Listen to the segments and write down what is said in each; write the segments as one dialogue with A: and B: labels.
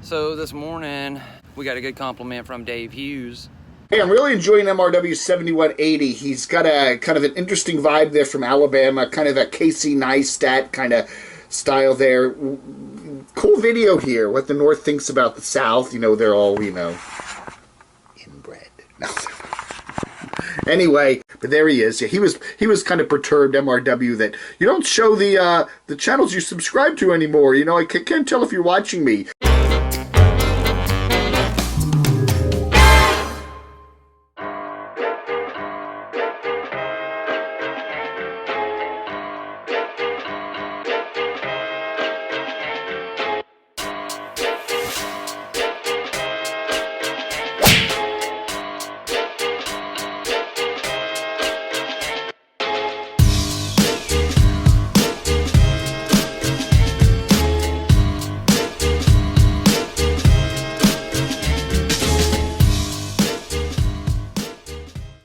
A: So this morning, we got a good compliment from Dave Hughes.
B: Hey, I'm really enjoying MRW 7180. He's got a kind of an interesting vibe there from Alabama, kind of that Casey Neistat kind of style there. Cool video here, what the North thinks about the South. You know, they're all, inbred. No. Anyway, but there he is. Yeah, he was kind of perturbed, MRW, that you don't show the channels you subscribe to anymore. You know, I can't tell if you're watching me.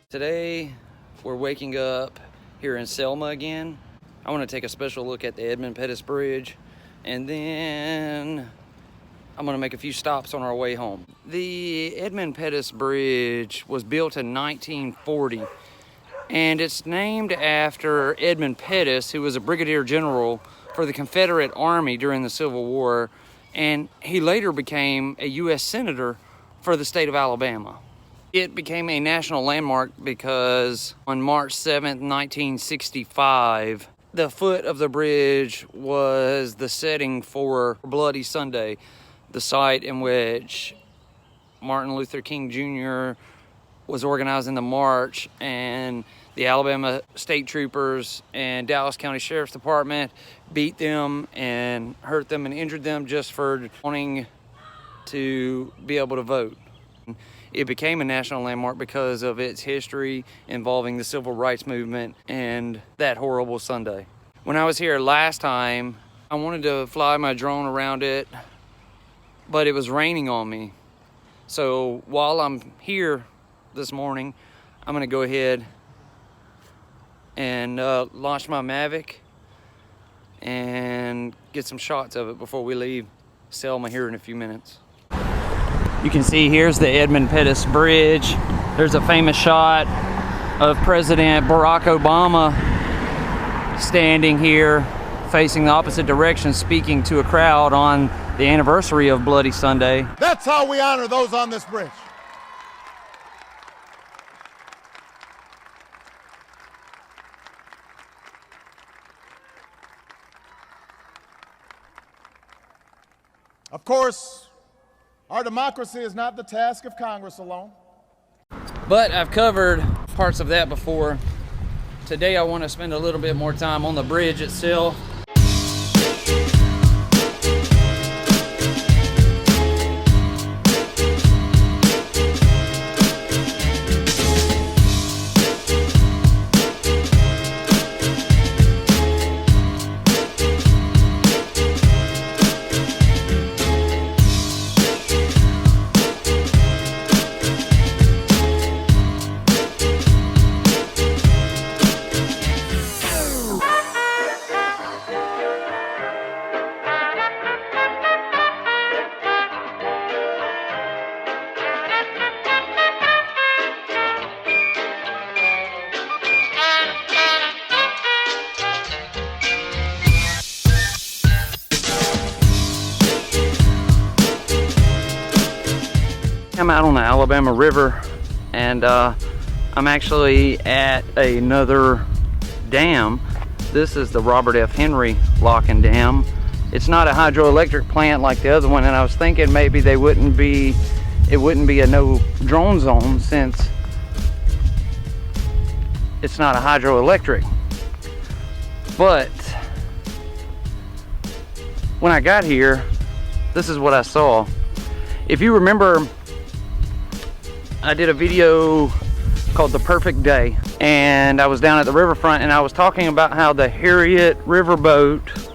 A: Today, we're waking up here in Selma again. I want to take a special look at the Edmund Pettus Bridge, and then I'm going to make a few stops on our way home. The Edmund Pettus Bridge was built in 1940, and it's named after Edmund Pettus, who was a brigadier general for the Confederate Army during the Civil War, and he later became a U.S. Senator for the state of Alabama. It became a national landmark because on March 7th, 1965, the foot of the bridge was the setting for Bloody Sunday, the site in which Martin Luther King Jr. was organizing the march, and the Alabama State Troopers and Dallas County Sheriff's Department beat them and hurt them and injured them just for wanting to be able to vote. It became a national landmark because of its history involving the civil rights movement and that horrible Sunday. When I was here last time, I wanted to fly my drone around it, but it was raining on me. So while I'm here this morning, I'm gonna go ahead and launch my Mavic and get some shots of it before we leave Selma here in a few minutes. You can see here's the Edmund Pettus Bridge. There's a famous shot of President Barack Obama standing here facing the opposite direction, speaking to a crowd on the anniversary of Bloody Sunday.
C: That's how we honor those on this bridge. Of course, our democracy is not the task of Congress alone.
A: But I've covered parts of that before. Today I want to spend a little bit more time on the bridge itself. I'm out on the Alabama River, and I'm actually at another dam. This is the Robert F. Henry Lock and Dam. It's not a hydroelectric plant like the other one, and I was thinking maybe it wouldn't be a no drone zone since it's not a hydroelectric. But when I got here, this is what I saw. If you remember, I did a video called The Perfect Day, and I was down at the riverfront and I was talking about how the Harriet riverboat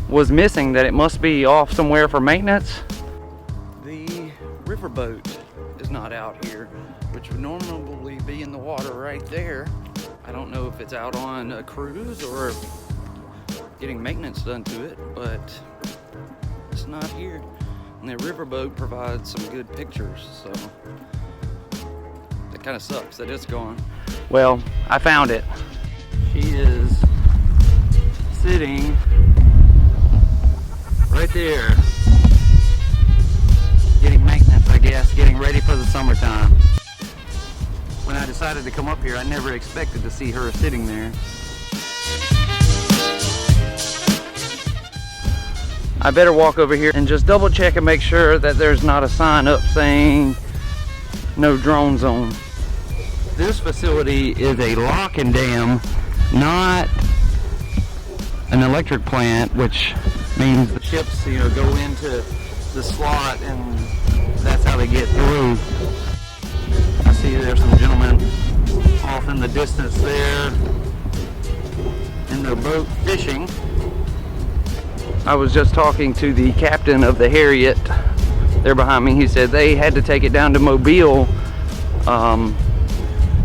A: was missing, that it must be off somewhere for maintenance. The riverboat is not out here, which would normally be in the water right there. I don't know if it's out on a cruise or getting maintenance done to it, but it's not here. And the riverboat provides some good pictures, so it kind of sucks that it's gone. Well, I found it. She is sitting right there, getting maintenance, I guess, getting ready for the summertime. When I decided to come up here, I never expected to see her sitting there. I better walk over here and just double check and make sure that there's not a sign up saying no drone zone. This facility is a lock and dam, not an electric plant, which means the ships, you know, go into the slot and that's how they get through. I see there's some gentlemen off in the distance there in their boat fishing. I was just talking to the captain of the Harriet there behind me. He said they had to take it down to Mobile, and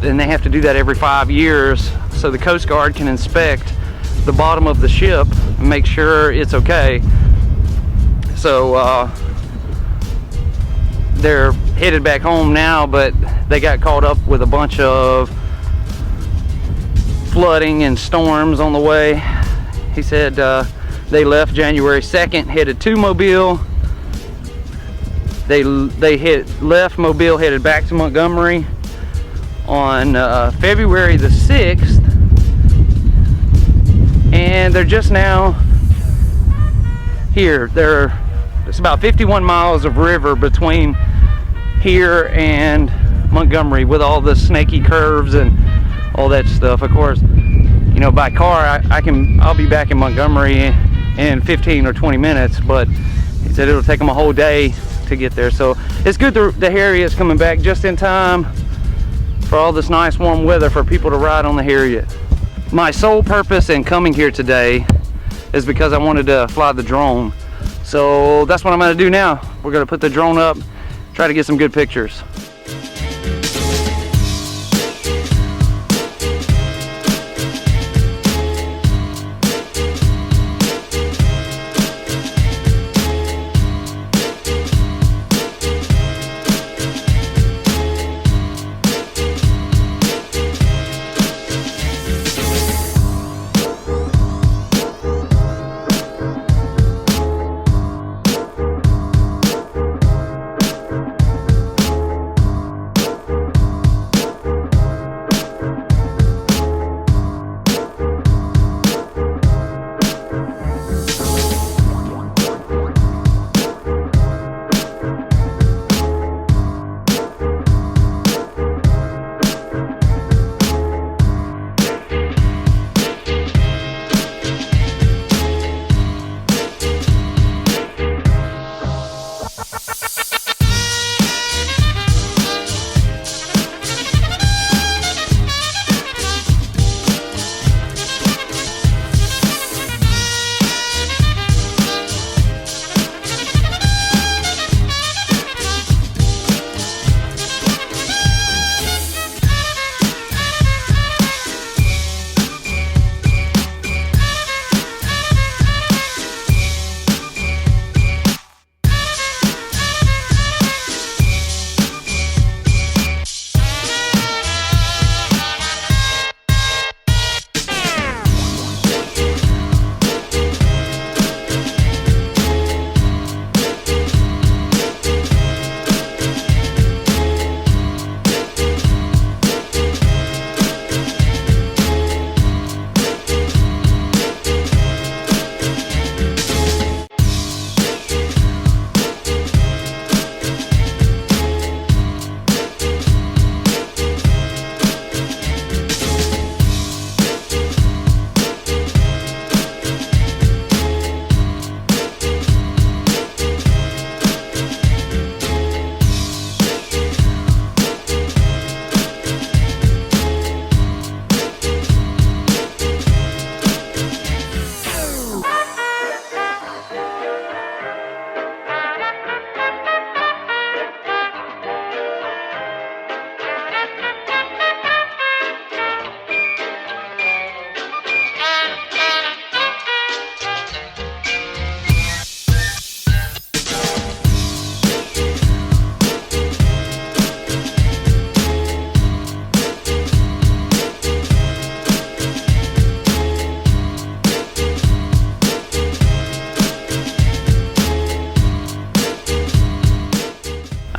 A: they have to do that every 5 years so the Coast Guard can inspect the bottom of the ship and make sure it's okay. So they're headed back home now, but they got caught up with a bunch of flooding and storms on the way. He said they left January 2nd, headed to Mobile. They left Mobile, headed back to Montgomery on February the 6th, and they're just now here. It's about 51 miles of river between here and Montgomery, with all the snaky curves and all that stuff. Of course, you know, by car I'll be back in Montgomery in 15 or 20 minutes, but he said it'll take them a whole day to get there. So it's good the Harriet's coming back just in time for all this nice warm weather for people to ride on the Harriet. My sole purpose in coming here today is because I wanted to fly the drone. So that's what I'm going to do now. We're going to put the drone up, try to get some good pictures.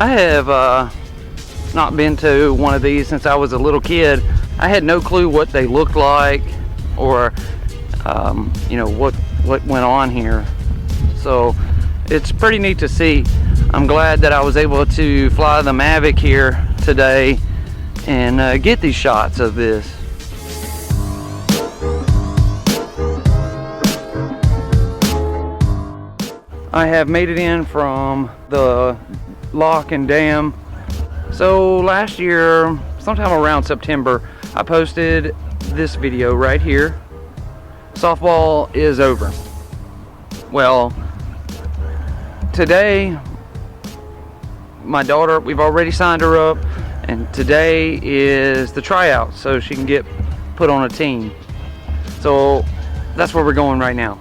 A: I have not been to one of these since I was a little kid. I had no clue what they looked like or you know, what went on here. So it's pretty neat to see. I'm glad that I was able to fly the Mavic here today and get these shots of this. I have made it in from the lock and dam. So last year, sometime around September, I posted this video right here. Softball is over. Well, today, my daughter, we've already signed her up, and today is the tryout so she can get put on a team. So that's where we're going right now.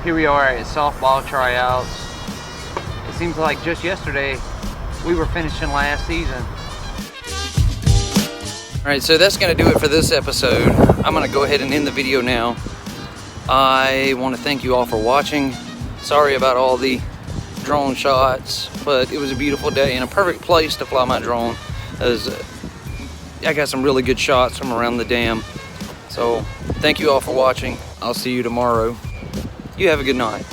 A: Here we are at softball tryouts. It seems like just yesterday we were finishing last season. All right, so that's gonna do it for this episode. I'm gonna go ahead and end the video now. I want to thank you all for watching. Sorry about all the drone shots, but it was a beautiful day and a perfect place to fly my drone, as I got some really good shots from around the dam. So thank you all for watching. I'll see you tomorrow. You have a good night.